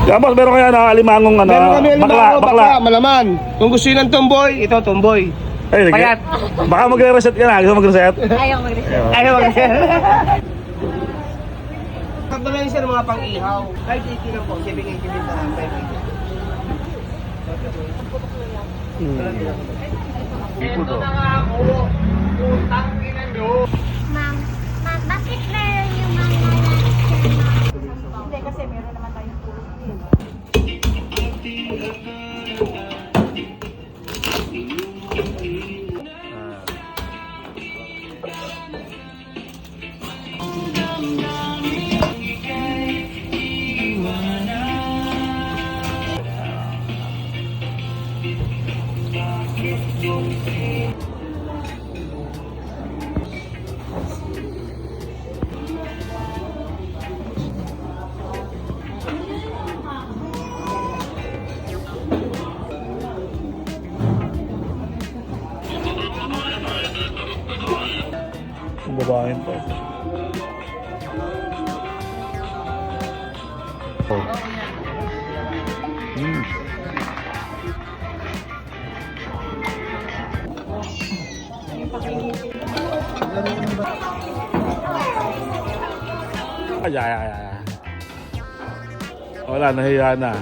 Kaya boss, meron kaya na alimangong ano, Meron kami bakla. bakla, malaman. Kung gusto yun ng tomboy, ito tomboy. Ay, Payat. baka magre-reset ka na. Gusto mag-reset? Ayaw mag-reset. Ayaw mag-reset. Tatlo lang siya ng mga pang-ihaw. Kahit 80 lang po, 780 din na 580. Ito to. Ma'am, bakit meron yung mga hindi, kasi meron naman tayong tulog din. Ang babaeng to. Oh. Ay. Wala, nahiya na.